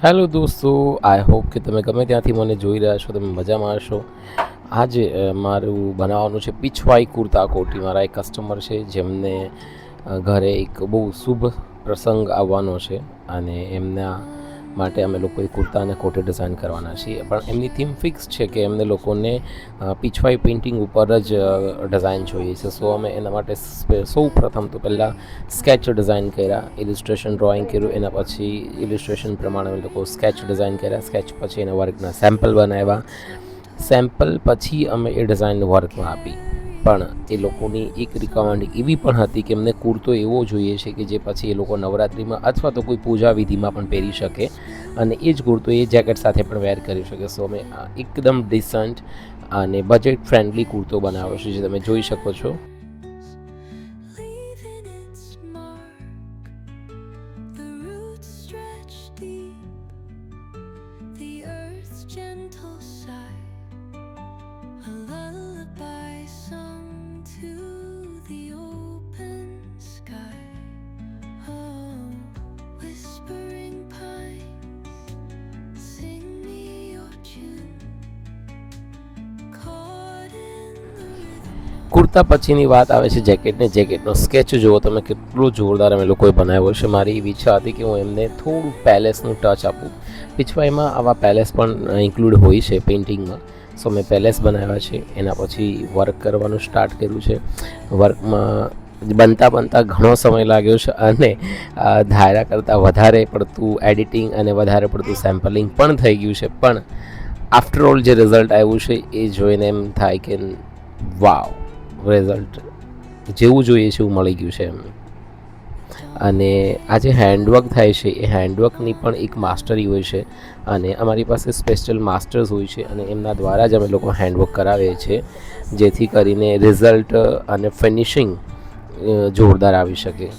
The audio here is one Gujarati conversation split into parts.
હેલો દોસ્તો, આઈ હોપ કે તમે ગમે ત્યાંથી મને જોઈ રહ્યા છો તમે મજામાં હશો. આજે મારું બનાવવાનું છે પીછવાઈ કુર્તા કોટી. મારા એક કસ્ટમર છે જેમને ઘરે એક બહુ શુભ પ્રસંગ આવવાનો છે અને એમના માટે અમે લોકો એ કુર્તા અને કોટી ડિઝાઇન કરવાના છીએ. પણ એમની થીમ ફિક્સ છે કે એમને લોકોને પીછવાઈ પેઇન્ટિંગ ઉપર જ ડિઝાઇન જોઈએ છે. સો અમે એના માટે સૌ પ્રથમ તો પહેલાં સ્કેચ ડિઝાઇન કર્યા, ઇલિસ્ટ્રેશન ડ્રોઈંગ કર્યું, એના પછી ઇલિસ્ટ્રેશન પ્રમાણે અમે લોકો સ્કેચ ડિઝાઇન કર્યા, સ્કેચ પછી એના વર્કના સેમ્પલ બનાવ્યા, સેમ્પલ પછી અમે એ ડિઝાઇન વર્કમાં આપી. પણ એ લોકોની એક રિક્વાયરમેન્ટ એવી પણ હતી કે એમને કુર્તો એવો જોઈએ છે કે જે પછી એ લોકો નવરાત્રિમાં અથવા તો કોઈ પૂજા વિધિમાં પણ પહેરી શકે અને એ જ કુર્તો એ જેકેટ સાથે પણ વેર કરી શકે. સો અમે એકદમ ડિસન્ટ અને બજેટ ફ્રેન્ડલી કુર્તો બનાવ્યો છે, જે તમે જોઈ શકો છો. કુર્તા પછીની વાત આવે છે જેકેટને. જેકેટનો સ્કેચ જુઓ તમે, કેટલો જોરદાર અમે લોકોએ બનાવ્યો છે. મારી એવી ઈચ્છા હતી કે હું એમને થોડું પેલેસનું ટચ આપું. પીછવાઈમાં આવા પેલેસ પણ ઇન્ક્લુડ હોય છે પેઇન્ટિંગમાં. સો મેં પેલેસ બનાવ્યા છે. એના પછી વર્ક કરવાનું સ્ટાર્ટ કર્યું છે. વર્કમાં બનતા ઘણો સમય લાગ્યો છે અને ધાર્યા કરતાં વધારે પડતું એડિટિંગ અને વધારે પડતું સેમ્પલિંગ પણ થઈ ગયું છે. પણ આફ્ટર ઓલ જે રિઝલ્ટ આવ્યું છે એ જોઈને એમ થાય કે વાવ, રિઝલ્ટ જેવું જોઈએ છે એવું મળી ગયું છે એમ. અને આ જે હેન્ડવર્ક થાય છે એ હેન્ડવર્કની પણ એક માસ્ટરી હોય છે અને અમારી પાસે સ્પેશિયલ માસ્ટર્સ હોય છે અને એમના દ્વારા જ અમે લોકો હેન્ડવર્ક કરાવીએ છીએ, જેથી કરીને રિઝલ્ટ અને ફિનિશિંગ જોરદાર આવી શકે.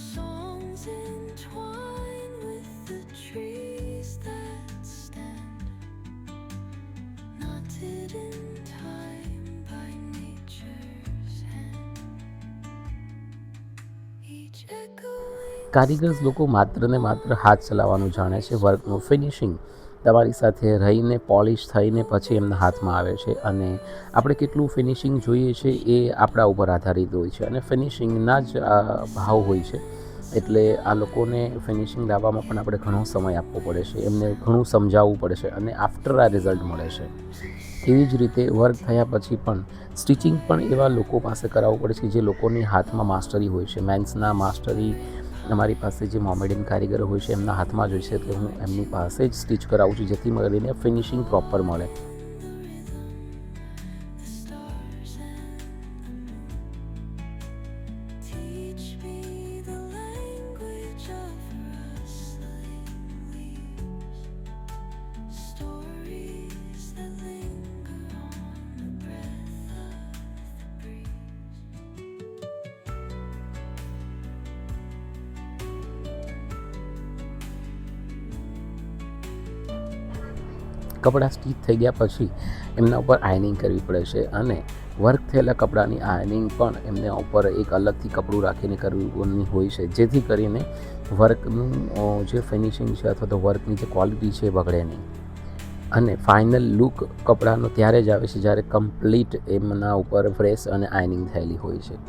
કારીગર્સ લોકો માત્ર ને માત્ર હાથ ચલાવવાનું જાણે છે. વર્કનું ફિનિશિંગ તમારી સાથે રહીને પોલિશ થઈને પછી એમના હાથમાં આવે છે અને આપણે કેટલું ફિનિશિંગ જોઈએ છે એ આપણા ઉપર આધારિત હોય છે અને ફિનિશિંગના જ ભાવ હોય છે. એટલે આ લોકોને ફિનિશિંગ લાવવામાં પણ આપણે ઘણો સમય આપવો પડે છે, એમને ઘણું સમજાવવું પડે છે અને આફ્ટર આ રિઝલ્ટ મળે છે. એવી જ રીતે વર્ક થયા પછી પણ સ્ટિચિંગ પણ એવા લોકો પાસે કરાવવું પડે છે જે લોકોની હાથમાં માસ્ટરી હોય છે. મેન્સના માસ્ટરી અમારી પાસે જે મોમેડિયન કારીગરો હોય છે એમના હાથમાં જ હોય છે, એટલે હું એમની પાસે જ સ્ટિચ કરાવું છું જેથી કરીને ફિનિશિંગ પ્રોપર મળે. કપડાં સ્ટીચ થઈ ગયા પછી એમના ઉપર આયનિંગ કરવી પડે છે અને વર્ક થયેલા કપડાની આયનિંગ પણ એમને ઉપર એક અલગથી કપડું રાખીને કરવાની હોય છે, જેથી કરીને વર્કનું જે ફિનિશિંગ છે અથવા તો વર્કની જે ક્વોલિટી છે એ બગડે નહીં. અને ફાઇનલ લુક કપડાનો ત્યારે જ આવે છે જ્યારે કમ્પ્લીટ એમના ઉપર પ્રેસ અને આયનિંગ થયેલી હોય છે.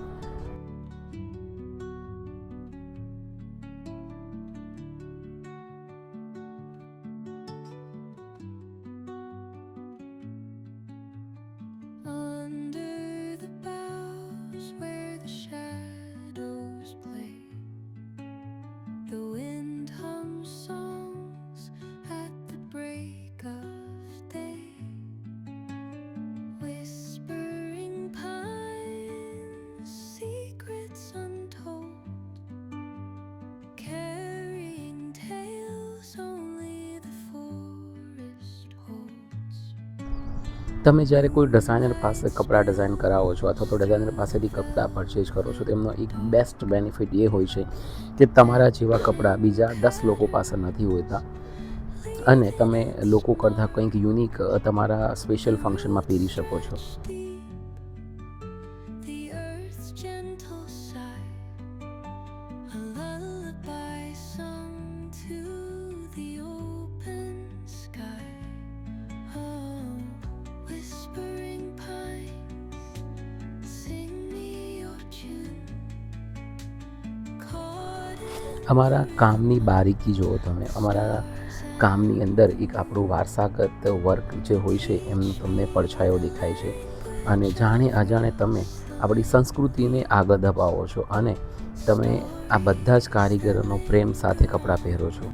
તમે જ્યારે કોઈ ડિઝાઇનર પાસે કપડાં ડિઝાઇન કરાવો છો અથવા તો ડિઝાઇનર પાસેથી કપડાં પરચેઝ કરો છો, તેમનો એક બેસ્ટ બેનિફિટ એ હોય છે કે તમારા જેવા કપડાં બીજા 10 લોકો પાસે નથી હોતા અને તમે લોકો કરતાં કંઈક યુનિક તમારા સ્પેશિયલ ફંક્શનમાં પહેરી શકો છો. અમારા કામની બારીકી જુઓ તમે. અમારા કામની અંદર એક આપણું વારસાગત વર્ક જે હોય છે એમનો તમને પડછાયો દેખાય છે, અને જાણે અજાણે તમે આપણી સંસ્કૃતિને આગળ ધપાવો છો, અને તમે આ બધા જ કારીગરોનો પ્રેમ સાથે કપડાં પહેરો છો.